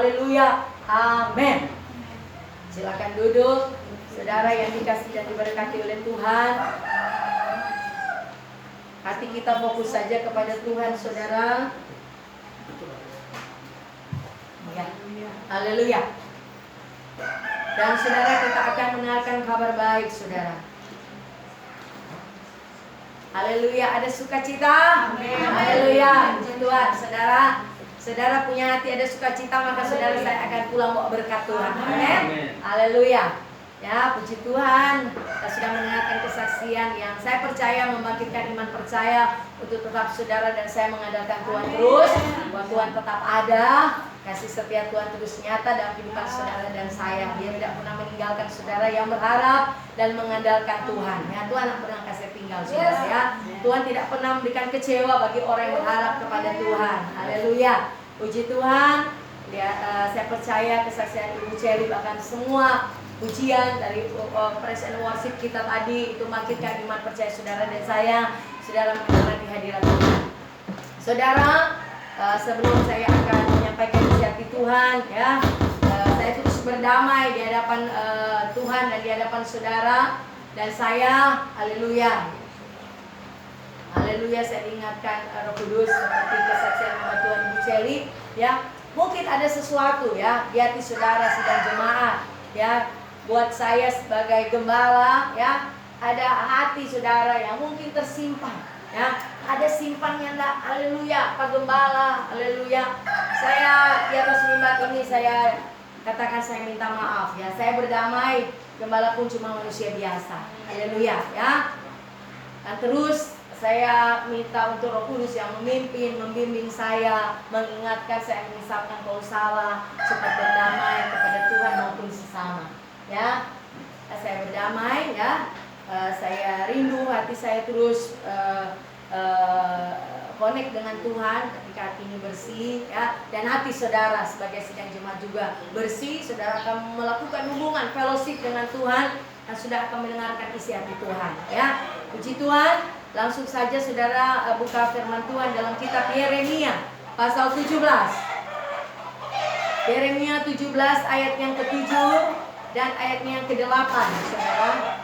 Haleluya. Amin. Silakan duduk. Saudara yang dikasihi dan diberkati oleh Tuhan, hati kita fokus saja kepada Tuhan, saudara. Ya. Haleluya. Dan saudara, kita akan mendengarkan kabar baik, saudara. Haleluya. Ada sukacita. Haleluya. Puji Tuhan, saudara. Saudara punya hati ada sukacita, maka saudara saya akan pulang bawa berkat Tuhan. Amin. Haleluya. Ya, puji Tuhan. Kita sudah mendengarkan kesaksian yang saya percaya membangkitkan iman percaya untuk tetap saudara dan saya mengandalkan Tuhan terus. Bahwa Tuhan tetap ada, kasih setia Tuhan terus nyata dalam kehidupan saudara dan saya. Dia tidak pernah meninggalkan saudara yang berharap dan mengandalkan Tuhan. Ya, Tuhan tidak pernah kasih tinggal saudara ya. Tuhan tidak pernah memberikan kecewa bagi orang yang berharap kepada Tuhan. Haleluya. Puji Tuhan. Ya, saya percaya kesaksian Ibu Cherry bahkan semua pujian dari praise and worship kita tadi itu bangkitkan iman percaya saudara dan saya. Saudara mendengar di hadirat Tuhan. Saudara, sebelum saya akan menyampaikan isi hati Tuhan, ya, saya terus berdamai di hadapan Tuhan dan di hadapan saudara dan saya. Haleluya. Haleluya. Saya diingatkan Roh Kudus seperti kesaksian nama Tuhan Ibu Cherry, ya. Mungkin ada sesuatu ya di hati saudara sedang jemaat, ya. Buat saya sebagai gembala, ya, ada hati saudara yang mungkin tersimpan, ya, ada simpannya enggak. Haleluya, Pak Gembala, haleluya. Saya di atas mimbar ini saya katakan saya minta maaf, ya. Saya berdamai, gembala pun cuma manusia biasa. Haleluya, ya. Dan terus saya minta untuk Roh Kudus yang memimpin, membimbing saya, mengingatkan saya, mengisapkan kalau salah, supaya berdamai kepada Tuhan maupun sesama. Ya, saya berdamai, ya. Saya rindu hati saya terus connect dengan Tuhan ketika hati ini bersih, ya. Dan hati saudara sebagai sidang jemaat juga bersih. Saudara akan melakukan hubungan fellowship dengan Tuhan dan sudah akan mendengarkan isi hati Tuhan, ya. Puji Tuhan. Langsung saja saudara buka firman Tuhan dalam kitab Yeremia pasal 17. Yeremia 17 ayat yang ke-7 dan ayatnya yang ke-8, saudara.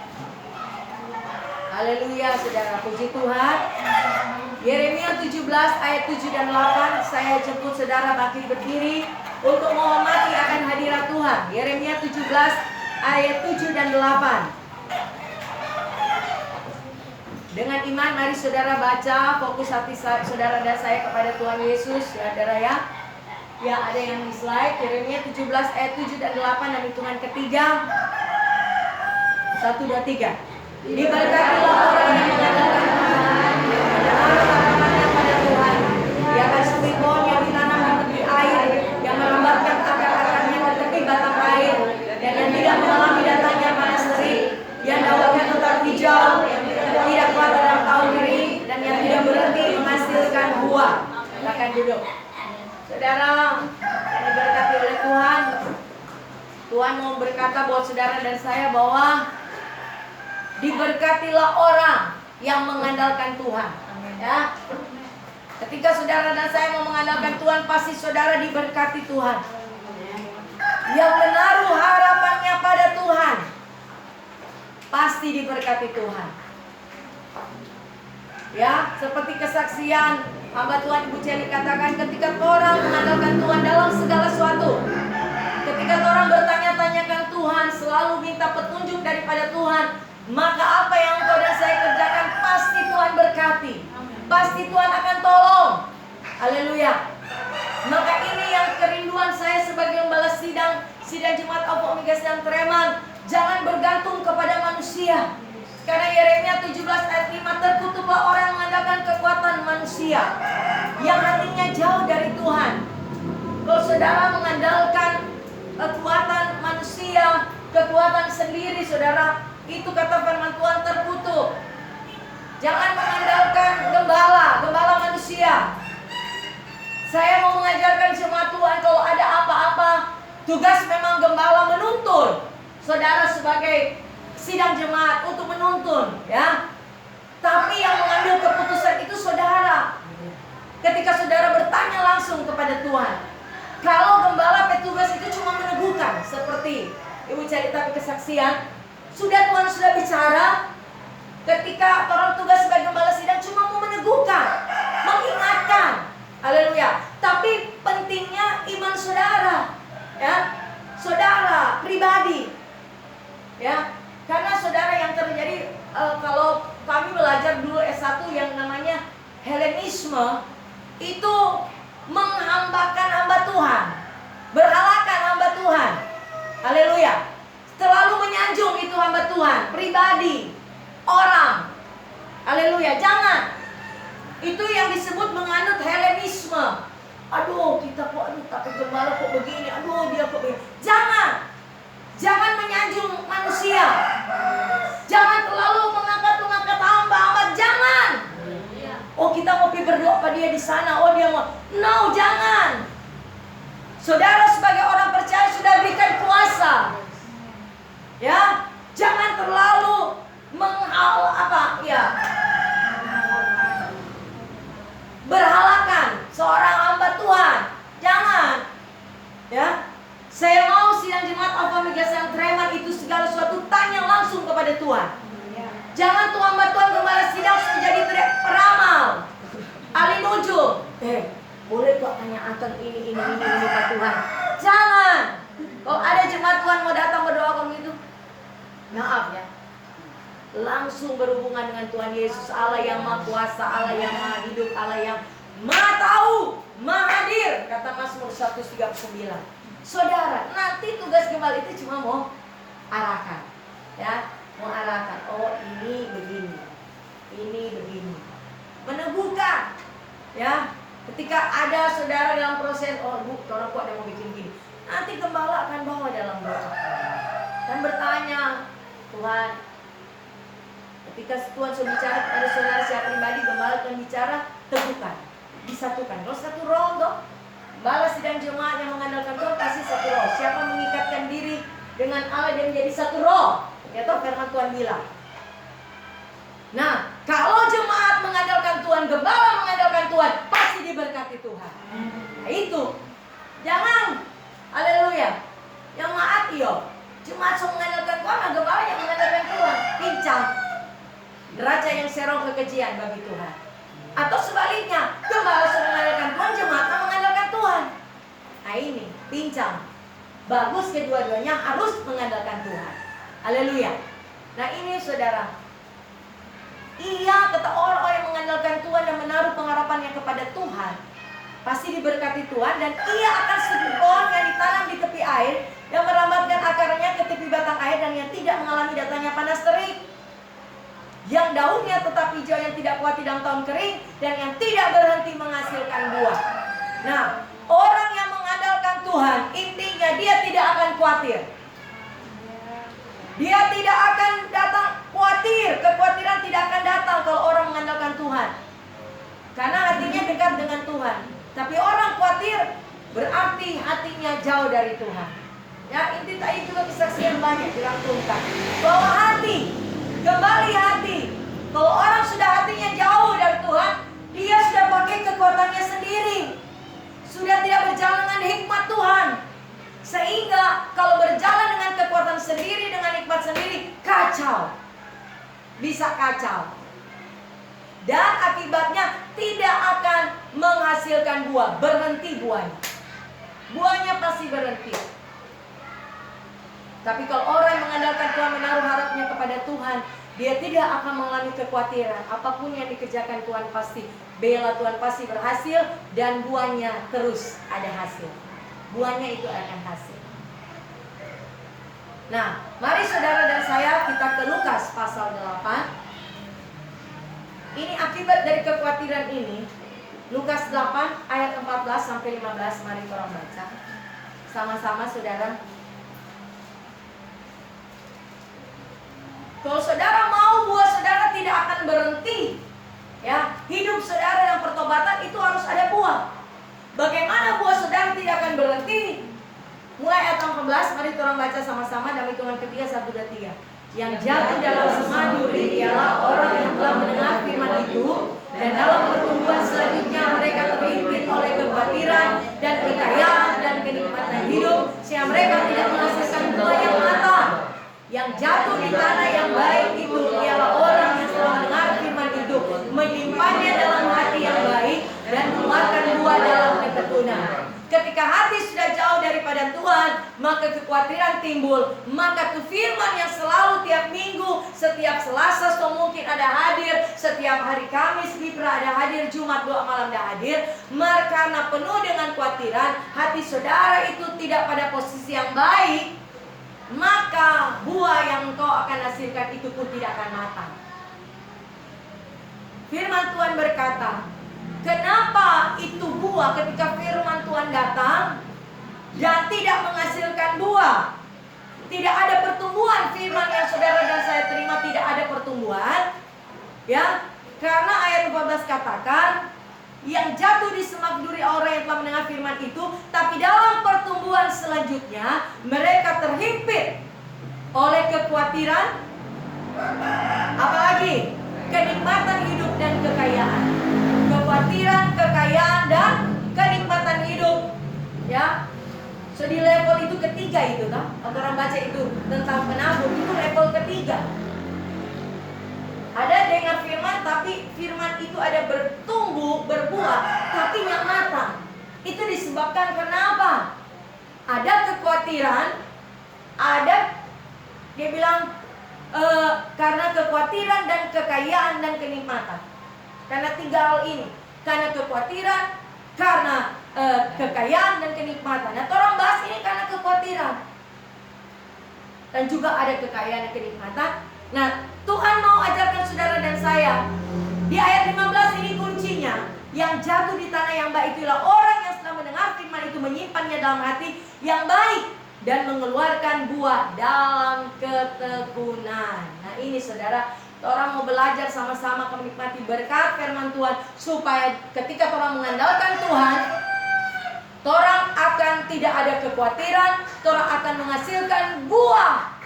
Haleluya, saudara. Puji Tuhan. Yeremia 17 ayat 7 dan 8. Saya jemput saudara bangkit berdiri untuk menghormati akan hadirat Tuhan. Yeremia 17 ayat 7 dan 8. Dengan iman mari saudara baca, fokus hati saudara dan saya kepada Tuhan Yesus, saudara ya. Ya, ada yang di slide. Yeremia 17 ayat 7 dan 8 dan hitungan ketiga. 1, 2, 3. Diberkatilah orang yang mengandalkan Tuhan, yang harapannya pada Tuhan. Dia akan seperti pohon yang ditanam di tepi air, yang melambatkan akar-akarnya ke tepi batang air, dan yang tidak mengalami datangnya panas terik, yang daunnya tetap hijau, tidak kuat dalam tahun kering, dan yang tidak berhenti menghasilkan buah. Silakan duduk. Saudara yang diberkati oleh Tuhan, Tuhan mau berkata buat saudara dan saya bahwa diberkatilah orang yang mengandalkan Tuhan. Ya. Ketika saudara dan saya mau mengandalkan Tuhan, pasti saudara diberkati Tuhan. Yang menaruh harapannya pada Tuhan, pasti diberkati Tuhan. Ya, seperti kesaksian hamba Tuhan Ibu Cherry katakan, ketika orang mengandalkan Tuhan dalam segala sesuatu, ketika orang bertanya-tanyakan Tuhan, selalu minta petunjuk daripada Tuhan, maka apa yang engkau dan saya kerjakan pasti Tuhan berkati. Pasti Tuhan akan tolong. Haleluya. Maka ini yang kerinduan saya sebagai gembala sidang jemaat Alpha Omega sedang Treman. Jangan bergantung kepada manusia. Karena Yeremia 17 ayat 5, terkutuklah orang yang mengandalkan kekuatan manusia, yang hatinya jauh dari Tuhan. Kalau saudara mengandalkan kekuatan manusia, kekuatan sendiri, saudara, itu kata firman Tuhan terkutuk. Jangan mengandalkan gembala manusia. Saya mau mengajarkan semua Tuhan, kalau ada apa-apa, tugas memang gembala menuntun saudara sebagai sidang jemaat untuk menuntun, ya. Tapi yang mengambil keputusan itu saudara. Ketika saudara bertanya langsung kepada Tuhan, Kalau gembala petugas itu cuma meneguhkan, seperti Ibu cerita kesaksian, sudah Tuhan sudah bicara, ketika orang tugas sebagai gembala sidang cuma mau meneguhkan, mengingatkan. Haleluya. Tapi pentingnya iman saudara, ya, saudara pribadi, ya, karena saudara yang terjadi kalau kami belajar dulu S1 yang namanya Helenisme, itu menghambakan hamba Tuhan, berhalakan hamba Tuhan. Haleluya. Terlalu menyanjung itu hamba Tuhan, pribadi, orang. Haleluya. Jangan. Itu yang disebut menganut Helenisme. Aduh, kita kok, tapi gembala kok begini, aduh dia kok begini. Jangan. Jangan menyanjung manusia. Jangan terlalu mengangkat hamba. Jangan. Oh, kita mau pergi berdoa pada dia di sana. Oh, dia mau. No, jangan. Saudara sebagai orang percaya sudah berikan kuasa. Ya, jangan terlalu berhalakan seorang hamba Tuhan. Jangan. Ya. Saya mau sidang jemaat Alpha Mega yang Treman itu segala sesuatu tanya langsung kepada Tuhan. Jangan tuh hamba Tuhan gembala sidang menjadi peramal, ahli nujum. Boleh kok tanya akan ini Pak Tuhan. Jangan. Kalau ada jemaat Tuhan mau datang berdoa kamu itu, maaf ya, langsung berhubungan dengan Tuhan Yesus, Allah yang Maha Kuasa, Allah yang Maha Hidup, Allah yang Maha Tahu, Maha Hadir, kata Mazmur 139. Saudara, nanti tugas gembala itu cuma mau arahkan, ya, mau arahkan. Oh, ini begini, meneguhkan, ya. Ketika ada saudara dalam proses, oh bu, orang kok ada mau bikin gini, nanti gembala akan bawa dalam doa dan bertanya, Tuhan, ketika Tuhan sudah bicara kepada saudara secara pribadi, gembala akan bicara, teguhkan, disatukan. Kalau satu roh dong, gembala sidang jemaat yang mengandalkan Tuhan pasti satu roh. Siapa mengikatkan diri dengan Allah dan menjadi satu roh, ya toh firman Tuhan bilang. Nah, kalau jemaat mengandalkan Tuhan, gembala mengandalkan Tuhan, pasti diberkati Tuhan. Nah itu, jangan, haleluya, yang maat iyo, jemaat yang mengandalkan Tuhan, nah gembala yang mengandalkan Tuhan, pincang, neraca yang serong kekejian bagi Tuhan. Atau sebaliknya, gembala yang mengandalkan Tuhan, jemaat yang mengandalkan Tuhan. Nah ini, pincang, bagus kedua-duanya harus mengandalkan Tuhan. Haleluya. Nah ini saudara, iya, kata orang-orang yang mengandalkan Tuhan dan menaruh pengharapannya kepada Tuhan, pasti diberkati Tuhan, dan ia akan seperti pohon yang ditanam di tepi air, yang merambatkan akarnya ke tepi batang air, dan yang tidak mengalami datangnya panas terik, yang daunnya tetap hijau, yang tidak kuat dalam tahun kering, dan yang tidak berhenti menghasilkan buah. Nah, orang yang mengandalkan Tuhan, intinya dia tidak akan khawatir. Dia tidak akan datang khawatir, kekhawatiran tidak akan datang kalau orang mengandalkan Tuhan. Karena hatinya dekat dengan Tuhan. Tapi orang khawatir berarti hatinya jauh dari Tuhan. Ya, inti tadi juga kesaksian banyak dirangkumkan. Bahwa hati, kembali hati. Kalau orang sudah hatinya jauh dari Tuhan, dia sudah pakai kekuatannya sendiri. Sudah tidak berjalan dengan hikmat Tuhan. Sehingga kalau berjalan dengan kekuatan sendiri, dengan hikmat sendiri, kacau. Bisa kacau. Dan akibatnya tidak akan menghasilkan buah. Berhenti buahnya. Buahnya pasti berhenti. Tapi kalau orang yang mengandalkan Tuhan, menaruh harapnya kepada Tuhan, dia tidak akan mengalami kekhawatiran. Apapun yang dikerjakan Tuhan pasti bela, Tuhan pasti berhasil, dan buahnya terus ada hasil. Buahnya itu akan hasil. Nah, mari saudara dan saya kita ke Lukas pasal 8. Ini akibat dari kekhawatiran ini. Lukas 8 ayat 14 sampai 15. Mari kita baca sama-sama saudara. Kalau saudara mau buah saudara tidak akan berhenti, ya, hidup saudara yang pertobatan itu harus ada buah. Bagaimana buah saudara tidak akan berhenti? Mulai ayat 18, mari kita baca sama-sama dalam hitungan ketiga, 1, 2, 3. Yang jatuh dalam semaduri ialah orang yang telah mendengar firman itu, dan dalam pertumbuhan selanjutnya mereka terhimpit oleh kekhawatiran dan kekayaan dan Yang jatuh di tanah yang baik itu ialah orang yang setelah mendengar firman itu menyimpannya dalam hati yang baik dan mengeluarkan buah dalam ketekunan. Ketika hati sudah jauh daripada Tuhan, maka kekhawatiran timbul. Maka tuh firman yang selalu tiap minggu, setiap Selasa so mungkin ada hadir, setiap hari Kamis Libra ada hadir, Jumat doa malam ada hadir. Karena penuh dengan kekhawatiran, hati saudara itu tidak pada posisi yang baik, maka buah yang engkau akan hasilkan itu pun tidak akan matang. Firman Tuhan berkata, kenapa itu buah ketika firman Tuhan datang dan tidak menghasilkan buah? Tidak ada pertumbuhan. Firman yang saudara dan saya terima tidak ada pertumbuhan. Ya, karena ayat 14 katakan, yang jatuh di semak duri orang yang telah mendengar firman itu, tapi dalam pertumbuhan selanjutnya mereka terhimpit oleh kekhawatiran, apalagi kenikmatan hidup dan kekayaan. Kekhawatiran, kekayaan, dan kenikmatan hidup. Ya, so di level itu ketiga itu kan, orang baca itu tentang penabur, itu level ketiga. Ada dengar firman, tapi firman itu ada bertumbuh, berbuah, tapi nggak matang. Itu disebabkan kenapa? Ada kekhawatiran, ada, dia bilang karena kekhawatiran dan kekayaan dan kenikmatan. Karena tiga hal ini, karena kekhawatiran, karena kekayaan dan kenikmatan. Nah, orang bahas ini karena kekhawatiran dan juga ada kekayaan dan kenikmatan. Nah, Tuhan mau ajarkan saudara dan saya di ayat 15 ini kuncinya. Yang jatuh di tanah yang baik itulah orang yang setelah mendengar firman itu menyimpannya dalam hati yang baik dan mengeluarkan buah dalam ketekunan. Nah, ini saudara, orang mau belajar sama-sama menikmati berkat firman Tuhan supaya ketika orang mengandalkan Tuhan, orang akan tidak ada kekhawatiran, orang akan menghasilkan buah.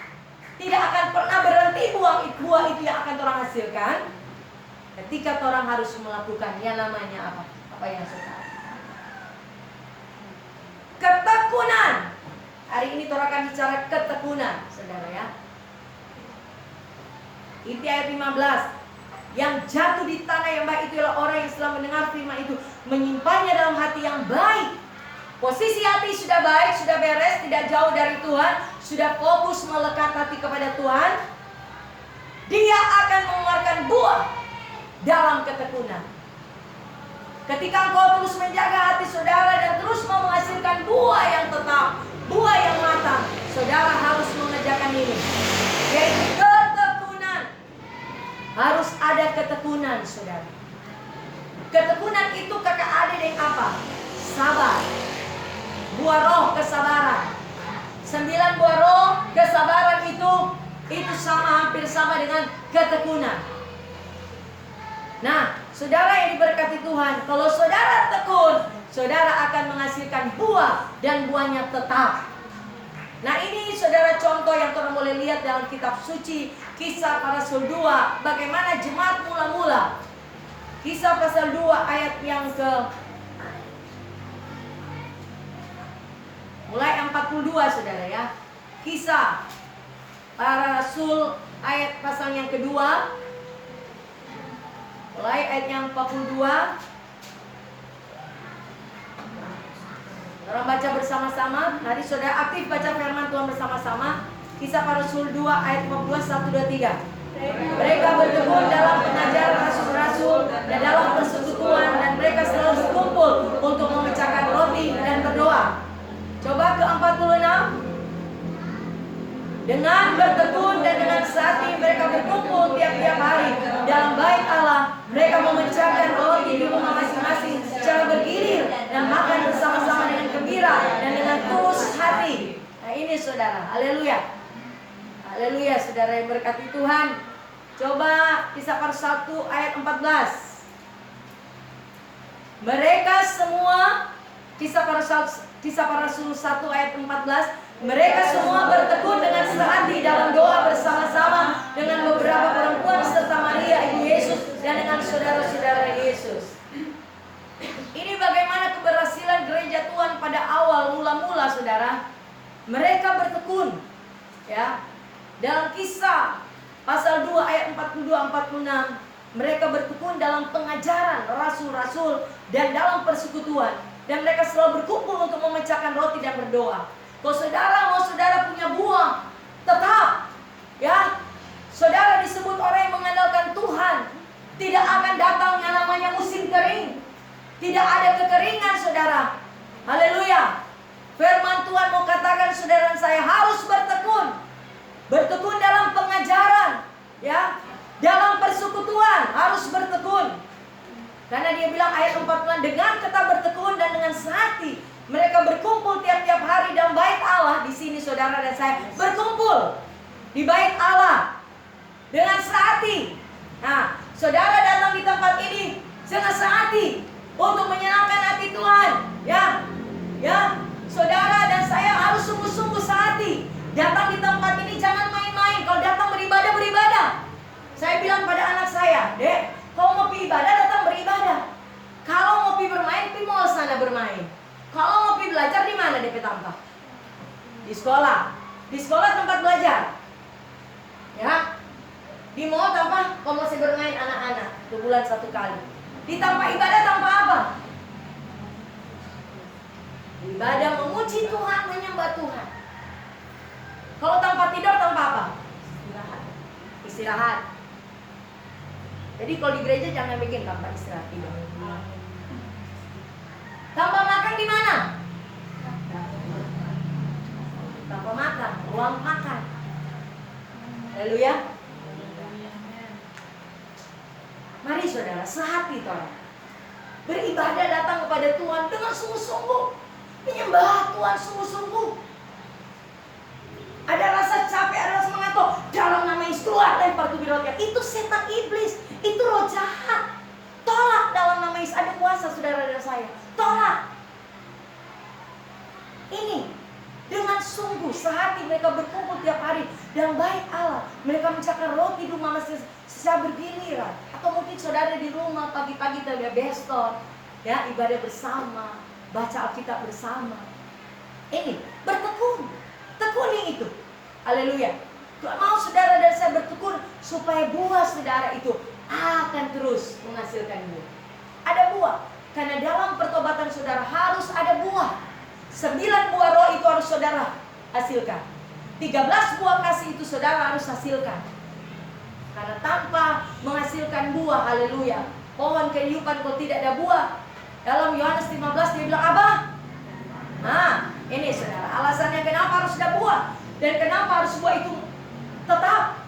Tidak akan pernah berhenti buah itu yang akan orang hasilkan ketika orang harus melakukan yang namanya apa? Apa yang sekarang? Ketekunan. Hari ini orang akan bicara ketekunan, saudara ya. Itu ayat 15. Yang jatuh di tanah yang baik itu adalah orang yang setelah mendengar firman itu menyimpannya dalam hati yang baik. Posisi hati sudah baik, sudah beres, tidak jauh dari Tuhan, sudah fokus melekat hati kepada Tuhan, dia akan mengeluarkan buah dalam ketekunan. Ketika engkau terus menjaga hati saudara dan terus mau menghasilkan buah yang tetap, buah yang matang, saudara harus mengerjakan ini, yaitu ketekunan. Harus ada ketekunan, saudara. Ketekunan itu kakak adik yang apa? Sabar. Buah roh kesabaran. 9 buah roh kesabaran itu sama, hampir sama dengan ketekunan. Nah, saudara yang diberkati Tuhan, kalau saudara tekun, saudara akan menghasilkan buah dan buahnya tetap. Nah, ini saudara contoh yang kita boleh lihat dalam kitab suci Kisah Para Rasul 2, bagaimana jemaat mula-mula. Kisah pasal 2 ayat yang mulai 42 saudara ya. Kisah Para Rasul ayat pasal yang kedua, mulai ayat yang 42. Orang baca bersama-sama. Nanti saudara aktif baca firman Tuhan bersama-sama. Kisah Para Rasul 2 ayat 42, 1, 2, 3. Mereka bertekun dalam pengajaran rasul-rasul dan dalam persekutuan, dan mereka selalu berkumpul untuk memecahkan roti dan berdoa. Coba ke 46. Dengan bertekun dan dengan sehati mereka berkumpul tiap-tiap hari dalam bait Allah. Mereka memecahkan roti di rumah masing-masing secara bergilir dan makan bersama-sama dengan gembira dan dengan tulus hati. Nah, ini saudara, haleluya. Haleluya, saudara yang berkati Tuhan. Coba Kisah Para 1 ayat 14. Mereka semua, Kisah Para Rasul 1 ayat 14. Mereka semua bertekun dengan sehati dalam doa bersama-sama dengan beberapa perempuan serta Maria ibu Yesus dan dengan saudara-saudara Yesus. Ini bagaimana keberhasilan gereja Tuhan pada awal mula-mula, saudara. Mereka bertekun, ya. Dalam Kisah pasal 2 ayat 42-46, mereka bertekun dalam pengajaran rasul-rasul dan dalam persekutuan. Dan mereka selalu berkumpul untuk memecahkan roti dan berdoa. Kalau saudara mau saudara punya buah tetap, ya, saudara disebut orang yang mengandalkan Tuhan. Tidak akan datang yang namanya musim kering. Tidak ada kekeringan, saudara. Haleluya. Firman Tuhan mau katakan saudara dan saya harus bertekun. Bertekun dalam pengajaran, ya, dalam persekutuan harus bertekun. Karena dia bilang ayat 4, dengan tetap bertekun dan dengan sehati mereka berkumpul tiap-tiap hari dalam bait Allah. Di sini saudara dan saya berkumpul di bait Allah dengan sehati. Nah, saudara datang di tempat ini dengan sehati untuk menyenangkan hati Tuhan, ya, ya. Saudara dan saya harus sungguh-sungguh sehati. Datang di tempat ini jangan main-main. Kalau datang beribadah, beribadah. Saya bilang pada anak saya, Dek, kalau mau pergi ibadah, datang beribadah. Kalau mau pergi bermain, pergi mall sana bermain. Kalau mau pergi belajar, di mana DP tampak? Di sekolah. Di sekolah tempat belajar. Ya. Di mall tanpa kalau masih bermain anak-anak 2 bulan 1 kali. Di tanpa ibadah tanpa apa? Ibadah memuji Tuhan, menyembah Tuhan. Kalau tanpa tidur tanpa apa? Istirahat. Istirahat. Jadi kalau di gereja jangan bikin tanpa istirahat tidur. Tanpa makan di mana? Tanpa makan, ruang makan. Haleluya. Mari saudara, sehati tolong. Beribadah datang kepada Tuhan dengan sungguh-sungguh. Menyembah Tuhan sungguh-sungguh. Ada rasa capek, ada rasa mengantuk. Dalam nama Yesus keluar, lempar tubuh roti. Itu setan iblis, itu roh jahat. Tolak dalam nama Yesus. Ada kuasa saudara dan saya. Tolak. Ini dengan sungguh sehati mereka berkumpul tiap hari dalam bait Allah. Mereka mencakar roti di rumah masing secara bergiliran. Atau mungkin saudara di rumah pagi-pagi terlihat bestor, ya, ibadah bersama, baca Alkitab bersama. Ini bertekun. Tekuni itu. Haleluya. Tuhan mau saudara dan saya bertekun supaya buah saudara itu akan terus menghasilkan buah. Ada buah. Karena dalam pertobatan saudara harus ada buah. 9 buah roh itu harus saudara hasilkan. 13 buah kasih itu saudara harus hasilkan. Karena tanpa menghasilkan buah, haleluya, pohon kehidupan kalau tidak ada buah. Dalam Yohanes 15 dia bilang, Abah, nah ini saudara, alasannya kenapa harus ada buah. Dan kenapa harus buah itu tetap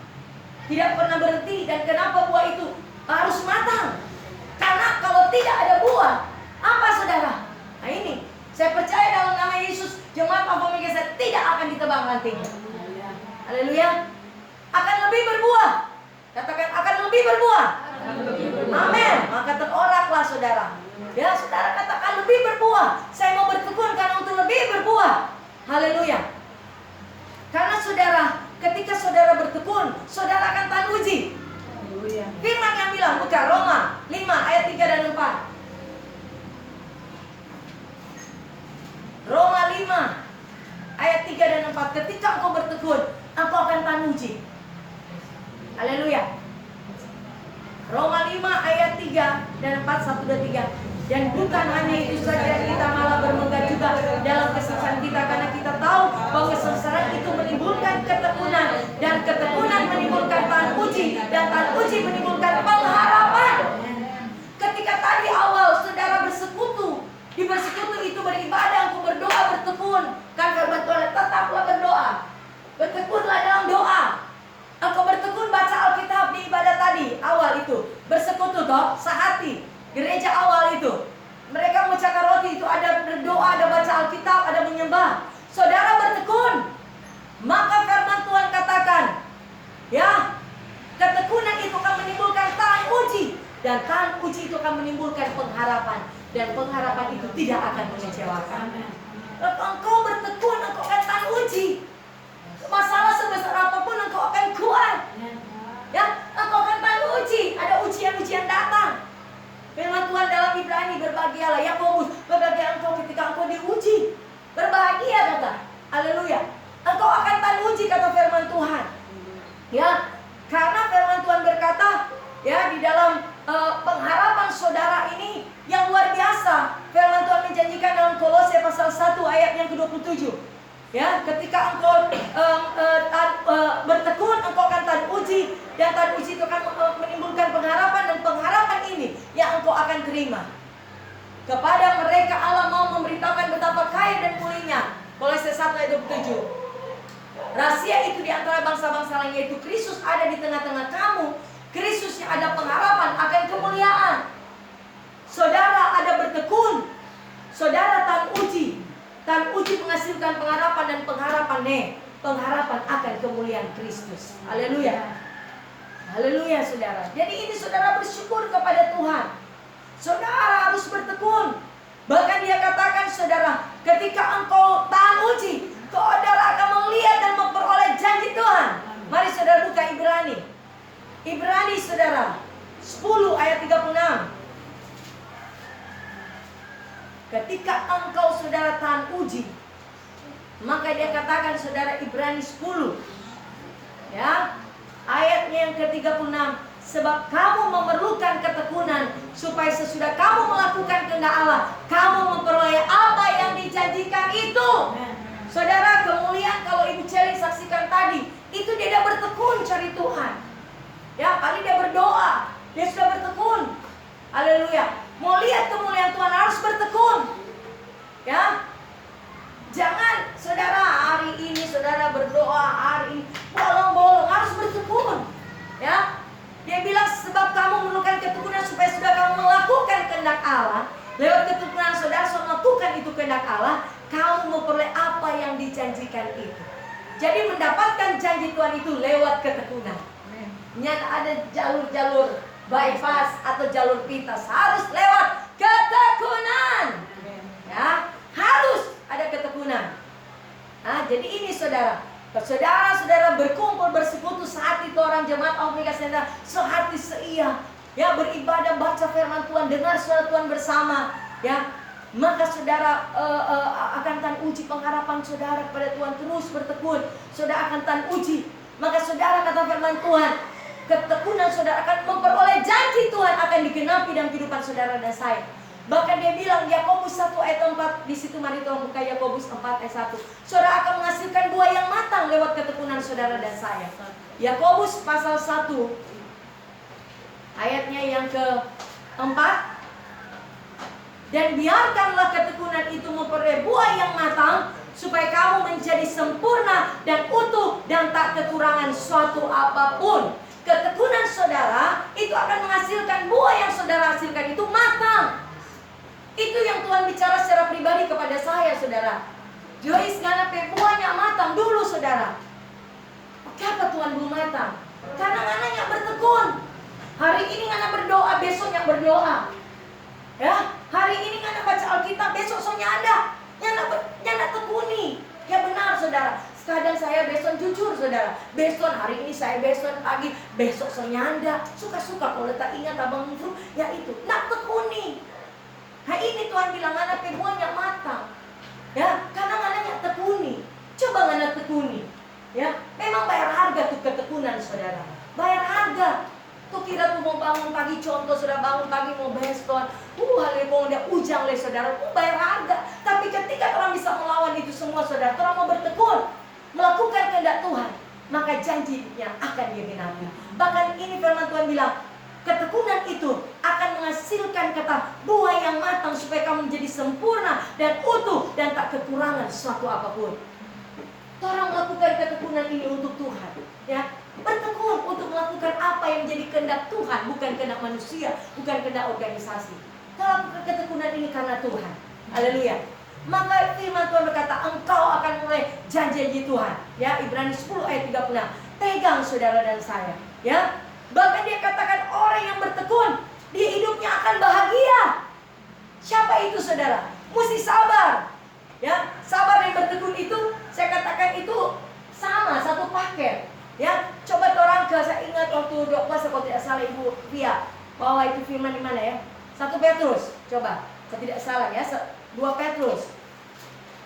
tidak pernah berhenti. Dan kenapa buah itu harus matang. Karena kalau tidak ada buah, apa saudara? Nah ini, saya percaya dalam nama Yesus, jemaat Alpha Omega saya tidak akan ditebang rantingnya. Haleluya. Akan lebih berbuah. Katakan akan lebih berbuah. Amin. Maka teroraklah saudara. Ya, saudara katakan lebih berbuah. Saya mau bertekun karena untuk lebih berbuah. Haleluya. Karena saudara, ketika saudara bertekun, saudara akan tahan uji. Firman yang bilang, buka Roma 5 ayat 3 dan 4. Roma 5 ayat 3 dan 4. Ketika engkau bertekun, engkau akan tahan uji. Haleluya. Roma 5 ayat 3 dan 4, 1, 2, 3. Dan bukan hanya itu saja, kita malah bermegah juga dalam kesengsaraan kita, karena kita tahu bahwa kesengsaraan itu menimbulkan ketekunan, dan ketekunan menimbulkan tahan uji, dan tahan uji menimbulkan pengharapan. Ketika tadi awal saudara bersekutu, di bersekutu itu beribadah, engkau berdoa, bertekun. Kan firman Tuhan, tetaplah berdoa, bertekunlah dalam doa. Engkau bertekun baca Alkitab di ibadah tadi awal itu, bersekutu toh, sehati. Gereja awal itu, mereka mengucapkan roti itu, ada berdoa, ada baca Alkitab, ada menyembah. Saudara bertekun, maka firman Tuhan katakan, ya, ketekunan itu akan menimbulkan tahan uji, dan tahan uji itu akan menimbulkan pengharapan, dan pengharapan itu tidak akan mengecewakan. Engkau bertekun, engkau akan tahan uji. Masalah sebesar apapun engkau akan kuat. Ya, engkau akan tahan uji. Ada ujian-ujian datang. Firman Tuhan dalam Ibrani, berbahagialah Yakobus, berbahagia engkau ketika engkau diuji. Berbahagia kata. Haleluya. Engkau akan tahan uji, kata firman Tuhan. pasal 1 ayat yang ke-27. Ya, ketika engkau bertekun, engkau akan tahan uji, dan tahan uji itu akan menimbulkan pengharapan, dan pengharapan ini yang engkau akan terima. Kepada mereka Allah mau memberitahukan betapa kaya dan mulianya. Kolose 1 ayat 27. Rahasia itu di antara bangsa-bangsa lain, yaitu Kristus ada di tengah-tengah kamu. Kristus yang ada pengharapan akan kemuliaan. Saudara ada bertekun, saudara tahan uji. Tahan uji menghasilkan pengharapan, dan pengharapan akan kemuliaan Kristus. Haleluya. Haleluya saudara. Jadi ini saudara bersyukur kepada Tuhan. Saudara harus bertekun. Bahkan dia katakan saudara, ketika engkau tahan uji, saudara akan melihat dan memperoleh janji Tuhan. Mari saudara buka Ibrani. Ibrani saudara 10 ayat 36. Ketika engkau saudara tahan uji, maka dia katakan saudara Ibrani 10 ya, ayatnya yang ke-36, sebab kamu memerlukan ketekunan supaya sesudah kamu melakukan kehendak Allah, kamu memperoleh apa yang dijanjikan itu. Saudara, kemuliaan kalau Ibu Celi saksikan tadi, itu dia dah bertekun cari Tuhan. Ya, kali dia berdoa, dia sudah bertekun. Haleluya. Mau lihat kemuliaan Tuhan harus bertekun. Ya. Jangan saudara hari ini saudara berdoa, hari ini bolong-bolong, harus bertekun. Ya. Dia bilang sebab kamu memerlukan ketekunan supaya sudah kamu melakukan kehendak Allah. Lewat ketekunan saudara melakukan itu kehendak Allah, kamu memperoleh apa yang dijanjikan itu. Jadi mendapatkan janji Tuhan itu lewat ketekunan. Nyata ada jalur-jalur bypass atau jalur pintas, harus lewat ketekunan. Ya, harus ada ketekunan. Nah, jadi ini saudara, saudara-saudara berkumpul bersekutu saat itu orang jemaat Omega Center sehati seia, ya beribadah, baca firman Tuhan, dengar suara Tuhan bersama, ya. Maka saudara akan tahan uji pengharapan saudara kepada Tuhan, terus bertekun. Saudara akan tahan uji. Maka saudara kata firman Tuhan, ketekunan saudara akan memperoleh janji Tuhan akan digenapi dalam kehidupan saudara dan saya. Bahkan dia bilang Yakobus 1 ayat 4, di situ mari tolong buka Yakobus 4 ayat 1. Saudara akan menghasilkan buah yang matang lewat ketekunan saudara dan saya. Yakobus pasal 1 ayatnya yang ke-4. Dan biarkanlah ketekunan itu memperoleh buah yang matang, supaya kamu menjadi sempurna dan utuh dan tak kekurangan suatu apapun. Ketekunan saudara itu akan menghasilkan buah yang saudara hasilkan itu matang. Itu yang Tuhan bicara secara pribadi kepada saya saudara. Joyce ngana buahnya matang dulu saudara. Kenapa Tuhan belum matang? Karena ngana bertekun. Hari ini ngana berdoa, besok yang berdoa. Ya, hari ini ngana baca Alkitab, besok soalnya ada. Nyana tekuni. Ya benar saudara. Kadang saya beson, jujur saudara, beson hari ini saya beson pagi, besok senyanda. Suka-suka kalau tak ingat abang itu, ya itu, nak tekuni. Nah ini Tuhan bilang anak buahnya matang. Ya, karena anaknya tekuni. Coba anak tekuni. Ya, memang bayar harga tuh ketekunan saudara. Bayar harga. Tuh kira tuh mau bangun pagi, contoh sudah bangun pagi mau beson. Haleluya, dia ujang le saudara, bayar harga. Tapi ketika orang bisa melawan itu semua saudara, orang mau bertekun, melakukan kehendak Tuhan, maka janjinya akan digenapi. Bahkan ini firman Tuhan bilang, ketekunan itu akan menghasilkan kata buah yang matang supaya kamu menjadi sempurna dan utuh dan tak kekurangan suatu apapun. Orang melakukan ketekunan ini untuk Tuhan, ya. Bertekun untuk melakukan apa yang menjadi kehendak Tuhan, bukan kehendak manusia, bukan kehendak organisasi. Kalau ketekunan ini karena Tuhan. Haleluya. Maka firman Tuhan berkata, engkau akan mulai janji Tuhan. Ya, Ibrani 10 ayat 36. Pegang saudara dan saya. Ya, bahkan dia katakan orang yang bertekun, dia hidupnya akan bahagia. Siapa itu saudara? Mesti sabar. Ya, sabar dan bertekun itu, saya katakan itu sama, satu paket. Ya, coba orang ke, saya ingat waktu doa puasa kalau tidak salah Ibu Pia, bahwa itu firman di mana ya? 1 Petrus, coba, saya tidak salah ya, 2 Petrus.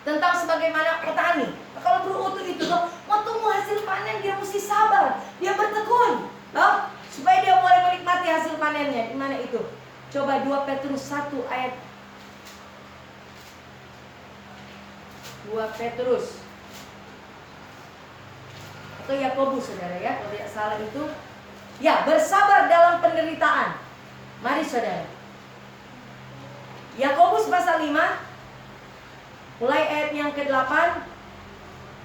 Tentang sebagaimana petani. Kalau berutuh itu loh, mau tunggu hasil panen dia mesti sabar, dia bertekun, loh, supaya dia boleh menikmati hasil panennya. Di mana itu? Coba 2 Petrus 1 ayat 2 Petrus atau Yakobus saudara ya, kalau tidak salah itu. Ya, bersabar dalam penderitaan. Mari saudara. Yakobus pasal 5 mulai ayat yang ke-8.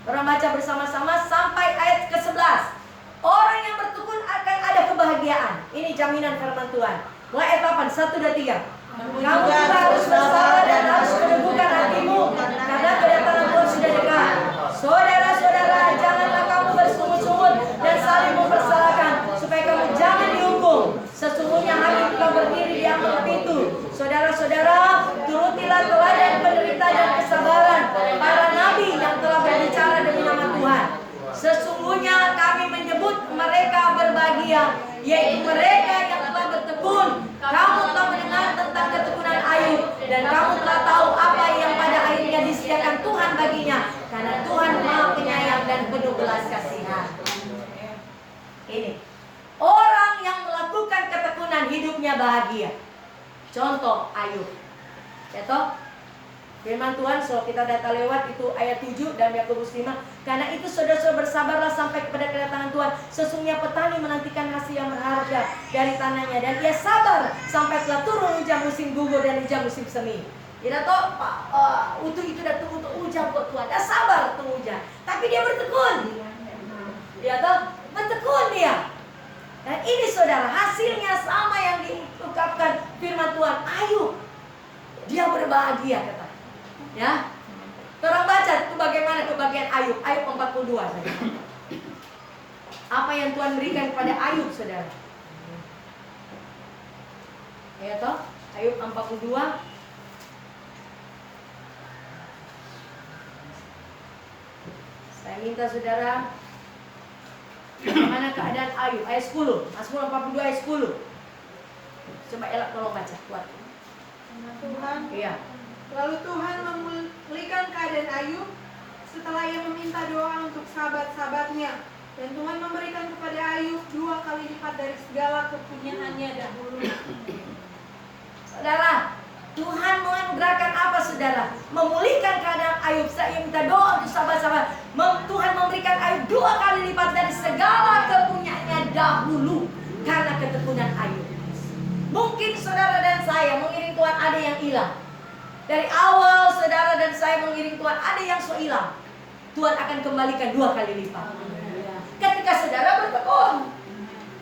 Orang baca bersama-sama sampai ayat ke-11. Orang yang bertekun akan ada kebahagiaan. Ini jaminan firman Tuhan. Mulai ayat 8, 1, 2, 3. Kamu juga harus bersabar dan harus meneguhkan hatimu, karena kedatangan Tuhan sudah dekat. Saudara-saudara, janganlah kamu bersungut-sungut dan saling mempersalahkan, supaya kamu jangan dihukum. Sesungguhnya hakim telah berdiri di ambang pintu. Saudara-saudara, turutilah teladan penderita dan kesabaran para nabi yang telah berbicara demi nama Tuhan. Sesungguhnya kami menyebut mereka berbahagia, yaitu mereka yang telah bertekun. Kamu telah mendengar tentang ketekunan Ayub, dan kamu telah tahu apa yang pada akhirnya disediakan Tuhan baginya, karena Tuhan Maha Penyayang dan penuh belas kasihan. Ini orang yang melakukan ketekunan hidupnya bahagia. Contoh Ayub, ya toh? Firman Tuhan, so kita data lewat itu ayat 7 dan Yakobus 5. Karena itu saudara-saudara bersabarlah sampai kepada kedatangan Tuhan. Sesungguhnya petani menantikan hasil yang berharga dari tanahnya, dan ia sabar sampai telah turun hujan musim gugur dan hujan musim semi. Tidak toh, utuh itu dah tunggu untuk hujan buat Tuhan. Dah sabar tunggu hujan, tapi dia bertekun. Ya toh, bertekun dia. Dan ini saudara, hasilnya sama yang diungkapkan firman Tuhan. Ayub, dia berbahagia kata. Ya, orang baca itu bagaimana kebahagiaan Ayub. Ayub 42 saja. Apa yang Tuhan berikan kepada Ayub saudara. Ya toh, Ayub 42. Saya minta saudara, bagaimana keadaan Ayub. Ayat 10, Mazmur 42 ayat 10. Coba elak tolong baca kuat. Tuhan. Iya. Lalu Tuhan memulihkan keadaan Ayub setelah ia meminta doa untuk sahabat-sahabatnya, dan Tuhan memberikan kepada Ayub 2 kali lipat dari segala kepunyaannya dahulu. Saudara, Tuhan menganugerahkan apa saudara? Memulihkan keadaan Ayub. Saya minta doa untuk sahabat-sahabat. Tuhan memberikan Ayub 2 kali lipat dari segala kepunyaannya dahulu, karena ketekunan Ayub. Mungkin saudara dan saya mengiring Tuhan ada yang hilang. Dari awal saudara dan saya mengiring Tuhan ada yang so hilang. Tuhan akan kembalikan 2 kali lipat. Ketika saudara bertekun.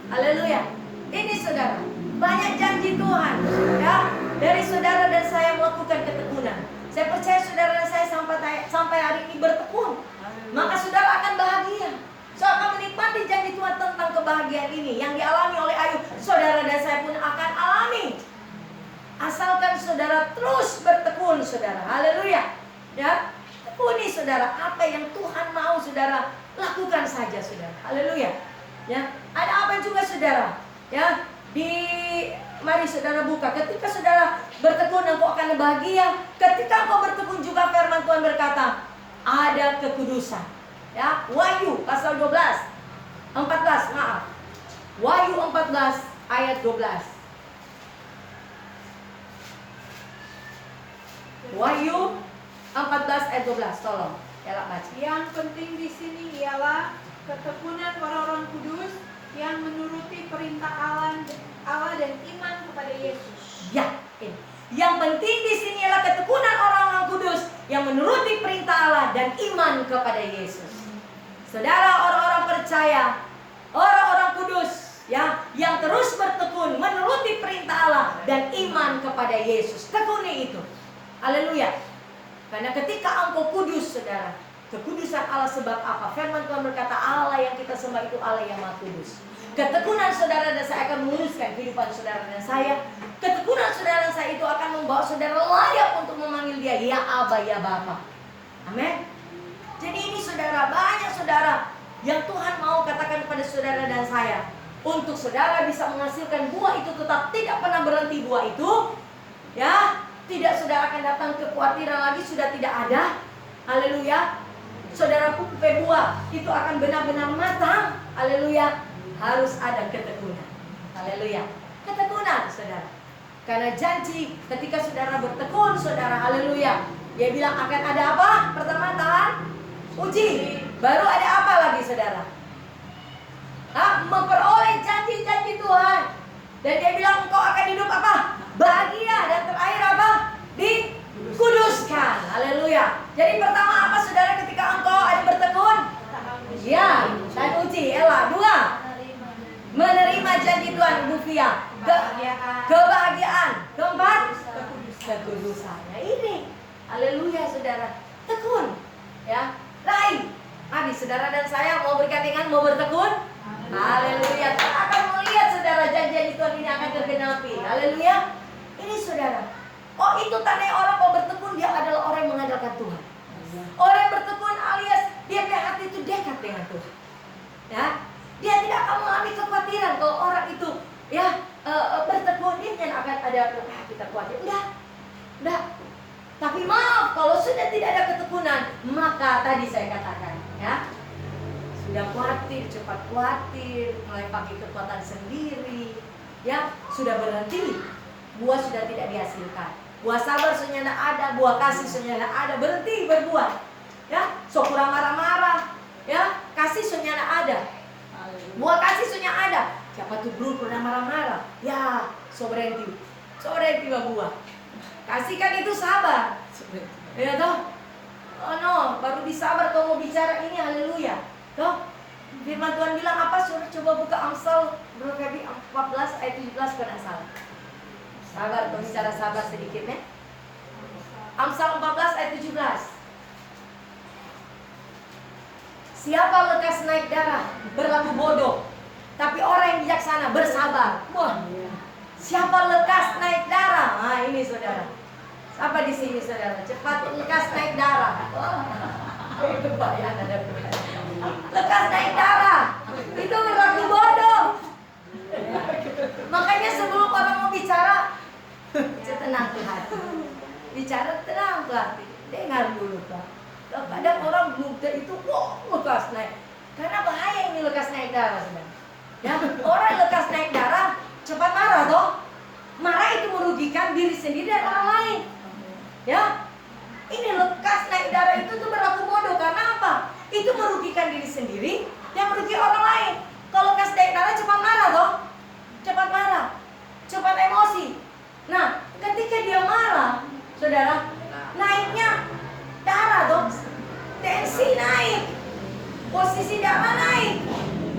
Haleluya. Ini saudara, banyak janji Tuhan ya, dari saudara dan saya melakukan ketekunan. Saya percaya saudara dan saya sampai hari ini bertekun, maka saudara akan bahagia. Saudara akan menikmati janji Tuhan tentang kebahagiaan ini yang dialami oleh Ayub. Saudara dan saya pun akan alami. Asalkan saudara terus bertekun saudara. Haleluya. Ya, tekuni saudara apa yang Tuhan mau saudara lakukan saja saudara. Haleluya. Ya, ada apa juga saudara? Ya, mari saudara buka. Ketika saudara bertekun engkau akan bahagia. Ketika engkau bertekun juga firman Tuhan berkata ada kekudusan. Ya, Wahyu pasal 14 maaf. Wahyu 14 ayat 12. Wahyu 14 ayat 12, tolong elak baca. Yang penting di sini ialah ketekunan orang-orang kudus yang menuruti perintah Allah dan iman kepada Yesus. Ya, ini. Yang penting di sini ialah ketekunan orang-orang kudus yang menuruti perintah Allah dan iman kepada Yesus. Saudara, orang-orang percaya, orang-orang kudus ya, yang terus bertekun menuruti perintah Allah dan iman kepada Yesus. Tekuni itu. Haleluya. Karena ketika engkau kudus saudara, kekudusan Allah sebab apa? Firman Tuhan berkata Allah yang kita sembah itu Allah yang Maha Kudus. Ketekunan saudara dan saya akan meluruskan kehidupan saudara dan saya. Ketekunan saudara dan saya itu akan membawa saudara layak untuk memanggil dia ya Aba, ya Bapa. Amin. Jadi ini saudara, banyak saudara yang Tuhan mau katakan kepada saudara dan saya. Untuk saudara bisa menghasilkan buah itu tetap tidak pernah berhenti buah itu. Ya, tidak saudara akan datang kekhawatiran lagi, sudah tidak ada. Haleluya. Saudara pupuk buah itu akan benar-benar matang. Haleluya. Harus ada ketekunan. Haleluya. Ketekunan saudara. Karena janji ketika saudara bertekun saudara, haleluya, Dia bilang akan ada apa? Pertama tahan uji. Baru ada apa lagi saudara? Memperoleh janji-janji Tuhan. Dan dia bilang engkau akan hidup apa? Bahagia. Dan terakhir apa? Dikuduskan. Haleluya. Jadi pertama apa saudara ketika engkau ada bertekun? Ya, dan uji. Ella. 2, menerima janji Tuhan. Bufia. Kebahagiaan. Keempat, kekudusan. Nah ini, haleluya saudara. Tekun, ya, raih. Mari saudara dan saya mau bergandengan, mau bertekun. Haleluya. Kita akan melihat saudara janji Tuhan ini akan tergenapi. Haleluya. Ini saudara. Oh itu tanda orang mau bertekun, dia adalah orang yang mengandalkan Tuhan. Orang yang bertekun alias dia punya hati itu dekat dengan Tuhan. Ya, dia tidak akan mengalami kekhawatiran kalau orang itu ya bertekun, dia akan ada kita khawatir. Udah. Tapi maaf kalau sudah tidak ada ketekunan, maka tadi saya katakan ya, sudah khawatir, cepat khawatir, mulai pakai kekuatan sendiri, ya sudah berhenti, buah sudah tidak dihasilkan, buah sabar sudah tidak ada, buah kasih sudah tidak ada, berhenti berbuat, ya, sok kurang marah-marah, ya, kasih sudah tidak ada, buah kasih sudah ada, siapa tuh bro pernah marah-marah, ya, so berhenti buah, kasih kan itu sabar, ya toh, oh no, baru disabar kalau mau bicara ini, haleluya. Toh, firman Tuhan bilang apa? Suruh coba buka Amsal Proverbi 14 ayat 17 kalau salah. Sabar, tuh bicara sabar sedikit ya. Amsal 14 ayat 17. Siapa lekas naik darah berlaku bodoh, tapi orang yang bijaksana bersabar. Wah, siapa lekas naik darah? Nah ini saudara. Siapa di sini saudara? Cepat lekas naik darah. Wah, itu bayang ada. Lekas naik darah itu berlaku bodoh. Makanya sebelum orang mau bicara, tenang ke hati. Bicara tenang ke hati. Dengar dulu Pak. Kadang orang muda itu lekas naik. Karena bahaya ini lekas naik darah sebenarnya. Ya, orang lekas naik darah cepat marah toh. Marah itu merugikan diri sendiri dan orang lain. Ya. Ini lekas naik darah itu tuh berlaku bodoh karena apa? Itu merugikan diri sendiri dan merugikan orang lain. Kalau lekas naik darah cepat marah toh. Cepat marah. Cepat emosi. Nah, ketika dia marah, saudara, naiknya darah toh. Tensi naik. Posisi darah naik.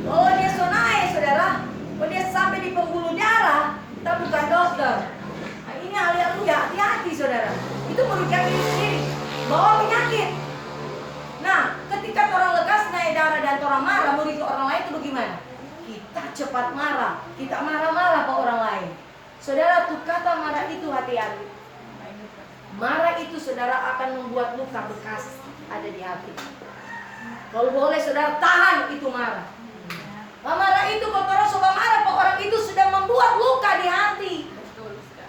Kalau dia so naik, saudara, kalau dia sampai di pembuluh darah, kita bukan dokter. Nah, ini haleluya, hati-hati saudara. Itu merugikan diri sendiri, bawa penyakit. Nah, ketika orang lekas naik darah dan orang marah merugikan orang lain itu bagaimana? Kita cepat marah, kita marah-marah ke orang lain. Saudara, tuh kata marah itu hati-hati. Marah itu saudara akan membuat luka bekas ada di hati. Kalau boleh saudara tahan itu marah. Marah itu kalau sobat marah, orang itu sudah membuat luka di hati.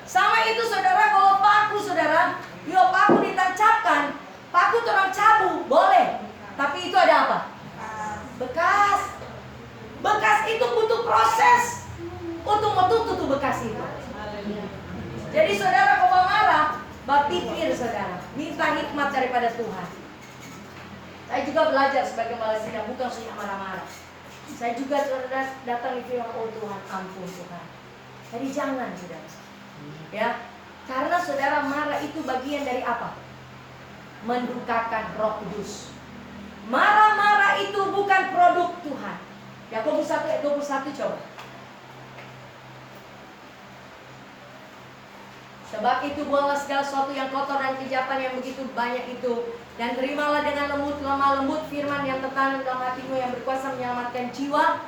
Sama itu saudara, kalau paku saudara, paku ditancapkan, paku orang cabu, boleh. Tapi itu ada apa? Bekas. Bekas itu butuh proses untuk menutup bekas itu. Jadi saudara kalau marah, berpikir saudara, minta hikmat daripada Tuhan. Saya juga belajar sebagai Malaysia, bukan hanya marah-marah. Saya juga datang di firman, oh Tuhan, ampun Tuhan. Jadi jangan saudara. Ya, karena saudara marah itu bagian dari apa? Mendukakan Roh Kudus. Marah-marah itu bukan produk Tuhan. Yakobus 1 ayat 21 coba. Sebab itu buanglah segala sesuatu yang kotor dan kejahatan yang begitu banyak itu, dan terimalah dengan lembut lemah lembut firman yang tertanam dalam hatimu yang berkuasa menyelamatkan jiwa.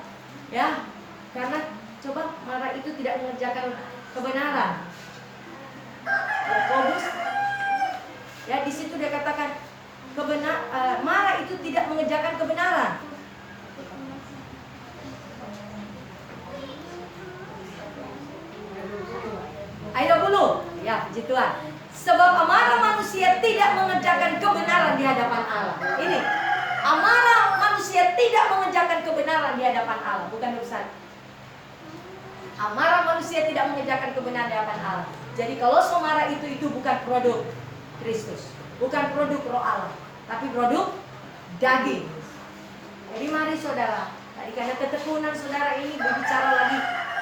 Ya, karena coba marah itu tidak mengerjakan kebenaran. Yakobus, ya di situ dia katakan marah itu tidak mengerjakan kebenaran. Ayat 20, ya, jituan. Sebab amarah manusia tidak mengerjakan kebenaran di hadapan Allah. Ini, amarah manusia tidak mengerjakan kebenaran di hadapan Allah, bukan dosa. Amarah manusia tidak mengerjakan kebenaran di hadapan Allah. Jadi kalau semarah itu bukan produk Kristus. Bukan produk roh Allah, tapi produk daging. Jadi mari saudara, tadi karena ketekunan saudara ini berbicara lagi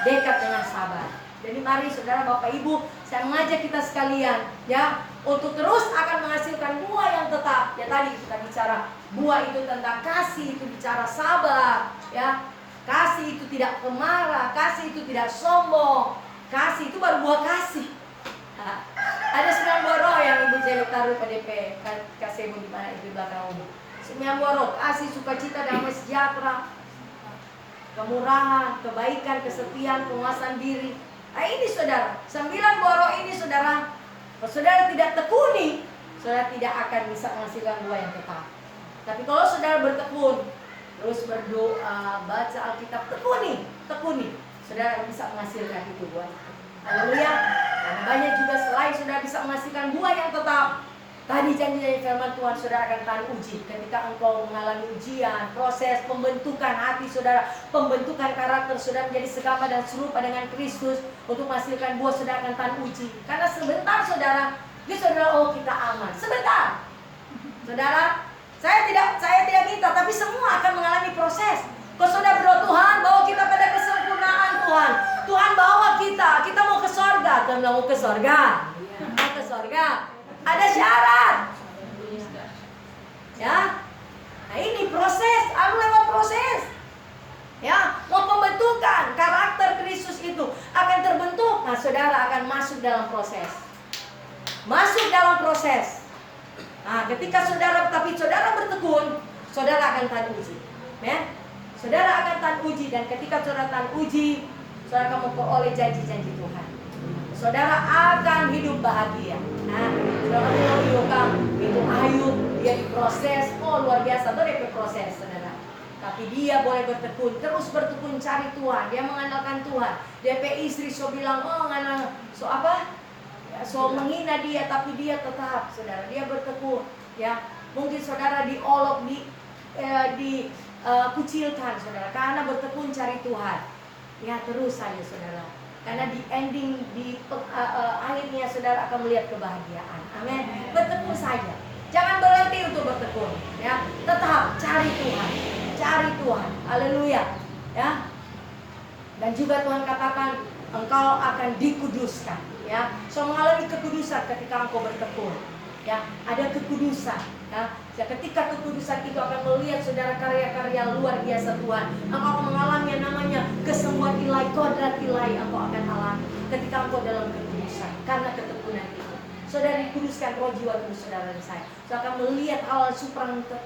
dekat dengan sabar. Jadi mari saudara, Bapak Ibu, saya mengajak kita sekalian ya untuk terus akan menghasilkan buah yang tetap. Ya tadi kita bicara buah itu tentang kasih, itu bicara sabar, ya. Kasih itu tidak pemarah, kasih itu tidak sombong. Kasih itu baru buah kasih. Nah, ada 9 buah roh yang Ibu Jeli taruh PDP kasih di mana itu di belakang Ibu. 9 buah roh: kasih, sukacita, damai sejahtera, kemurahan, kebaikan, kesetiaan, penguasaan diri. Nah ini saudara, 9 buah roh ini saudara, kalau saudara tidak tekuni, saudara tidak akan bisa menghasilkan buah yang tetap. Tapi kalau saudara bertekun, terus berdoa, baca Alkitab, tekuni, saudara bisa menghasilkan itu buah. Haleluya. Karena banyak juga selain saudara bisa menghasilkan buah yang tetap, tadi janji firman Tuhan, saudara akan tahan uji. Ketika engkau mengalami ujian, proses pembentukan hati saudara, pembentukan karakter saudara menjadi segama dan serupa dengan Kristus, untuk menghasilkan buah, saudara akan tahan uji. Karena sebentar saudara, oh kita aman. Sebentar. Saudara, saya tidak minta, tapi semua akan mengalami proses. Kalau saudara berdoa, Tuhan bawa kita pada kesempurnaan Tuhan. Tuhan bawa kita mau ke sorga. Tuhan mau ke sorga. Mau ke sorga. Ada syarat. Ya. Nah ini proses, harus lewat proses. Ya, mau pembentukan karakter Kristus itu akan terbentuk. Nah, saudara akan masuk dalam proses. Masuk dalam proses. Nah, ketika saudara bertekun, saudara akan tahan uji. Ya. Saudara akan tahan uji, dan ketika saudara tahan uji, saudara akan memperoleh janji-janji Tuhan. Saudara akan hidup bahagia. Nah, saudara itu Ayub, dia diproses, luar biasa, itu dia proses, saudara. Tapi dia boleh bertekun, terus bertekun cari Tuhan, dia mengandalkan Tuhan. DP istri bilang, menghina dia, tapi dia tetap, saudara, dia bertekun. Ya, mungkin saudara diolok, kucilkan, saudara, karena bertekun cari Tuhan. Ya, terus saja, saudara. Karena di ending, akhirnya saudara akan melihat kebahagiaan. Amin. Bertekun saja. Jangan berhenti untuk bertekun. Ya, tetap cari Tuhan. Cari Tuhan. Haleluya. Ya. Dan juga Tuhan katakan, engkau akan dikuduskan. Ya, so mengalami kekudusan ketika engkau bertekun. Ya, ada kekudusan. Ya, ketika kekudusan itu akan melihat saudara karya-karya luar biasa Tuhan. Engkau akan mengalami yang namanya kesembuhan ilahi, kodrat ilahi engkau akan alami ketika engkau dalam kekudusan. Karena ketekunan itu, saudara dikuduskan roh, jiwa, tubuh saudara dan saya. Saudara akan melihat hal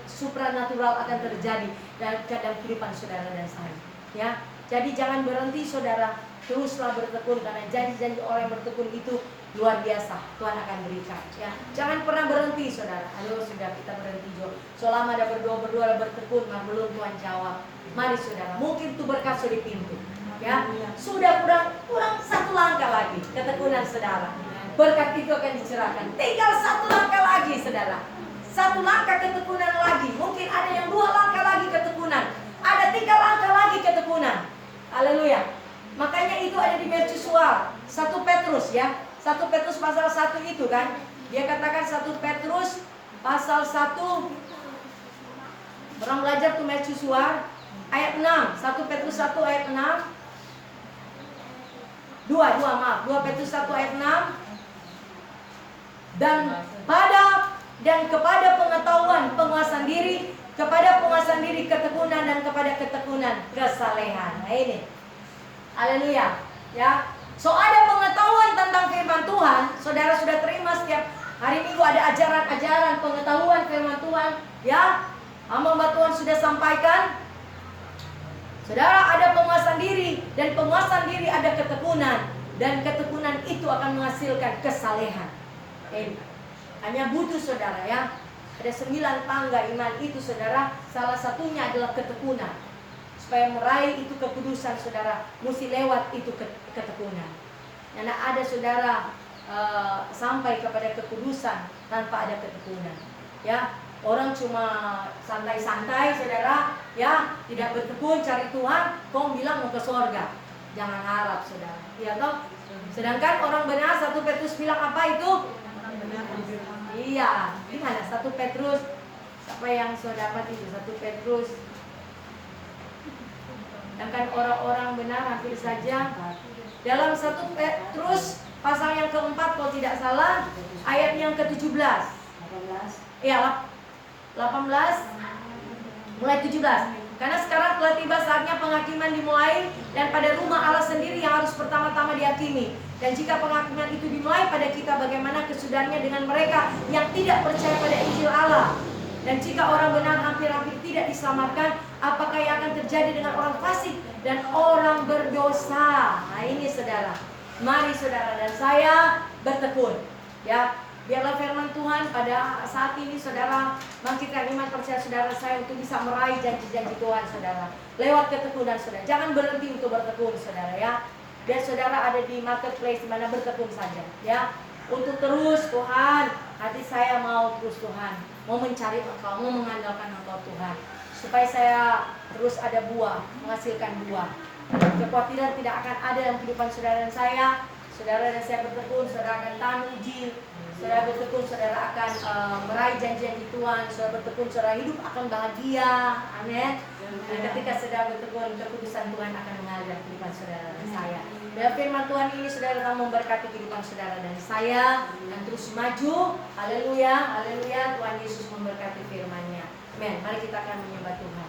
supranatural akan terjadi dalam kehidupan saudara dan saya. Ya, jadi jangan berhenti saudara, teruslah bertekun, karena janji-janji orang yang bertekun itu luar biasa, Tuhan akan berikan. Ya, jangan pernah berhenti, saudara. Halo, sudah kita berhenti Jo. Selama ada berdoa bertekun, belum Tuhan jawab. Mari saudara, mungkin itu berkat sudah di pintu. Ya, sudah kurang 1 langkah lagi ketekunan saudara. Berkat itu akan dicerahkan. Tinggal 1 langkah lagi, saudara. 1 langkah ketekunan lagi. Mungkin ada yang 2 langkah lagi ketekunan. Ada 3 langkah lagi ketekunan. Haleluya. Makanya itu ada di mercusuar 1 Petrus ya. 1 Petrus pasal 1 itu kan. Dia katakan 1 Petrus pasal 1. Orang belajar tuh mercusuar ayat 6. 1 Petrus 1 ayat 6. 2 Petrus 1 ayat 6. Dan kepada pengetahuan penguasaan diri, kepada penguasaan diri ketekunan, dan kepada ketekunan kesalehan. Nah ini. Haleluya. Ya. So ada pengetahuan tentang firman Tuhan. Saudara sudah terima setiap hari Minggu ada ajaran-ajaran pengetahuan firman Tuhan. Ya. Hamba Tuhan sudah sampaikan. Saudara ada penguasaan diri, dan penguasaan diri ada ketekunan, dan ketekunan itu akan menghasilkan kesalehan. Hanya butuh saudara ya. Ada 9 tangga iman itu saudara. Salah satunya adalah ketekunan. Supaya meraih itu kekudusan saudara, mesti lewat itu ketekunan. Karena ada saudara sampai kepada kekudusan tanpa ada ketekunan. Ya, orang cuma santai-santai saudara, ya, tidak bertekun cari Tuhan, kau bilang mau ke surga. Jangan harap saudara. Ya toh? Sedangkan orang benar 1 Petrus bilang apa itu? Iya, gimana? 1 Petrus. Siapa yang sudah dapat itu? 1 Petrus. Sedangkan orang-orang benar hampir saja dalam 1 Petrus pasal yang keempat kalau tidak salah, ayat yang ke-17. 18. Iya, 18 mulai 17. Karena sekarang telah tiba saatnya penghakiman dimulai, dan pada rumah Allah sendiri yang harus pertama-tama dihakimi. Dan jika penghakiman itu dimulai pada kita, bagaimana kesudahannya dengan mereka yang tidak percaya pada Injil Allah? Dan jika orang benar hampir-hampir tidak diselamatkan, apakah yang akan terjadi dengan orang fasik dan orang berdosa? Nah ini saudara, mari saudara dan saya bertekun, ya. Biarlah firman Tuhan pada saat ini saudara bangkitkan iman percaya saudara saya untuk bisa meraih janji-janji Tuhan saudara. Lewat ketekunan saudara. Jangan berhenti untuk bertekun saudara ya. Biar saudara ada di marketplace di mana bertekun saja ya. Untuk terus Tuhan, hati saya mau terus Tuhan, mau mencari Engkau, mau mengandalkan Engkau Tuhan. Supaya saya terus ada buah, menghasilkan buah. Kekhawatiran tidak akan ada dalam kehidupan saudara dan saya. Saudara dan saya bertekun, saudara akan tahan uji. Saudara bertekun, saudara akan meraih janji-janji Tuhan. Saudara bertekun, saudara hidup akan bahagia. Amin. Dan ketika saudara bertekun, kekudusan Tuhan akan mengalir dalam kehidupan saudara dan saya. Dan firman Tuhan ini saudara akan memberkati kehidupan saudara dan saya, dan terus maju. Haleluya, haleluya. Tuhan Yesus memberkati firman-Nya. Amin. Mari kita akan menyembah Tuhan.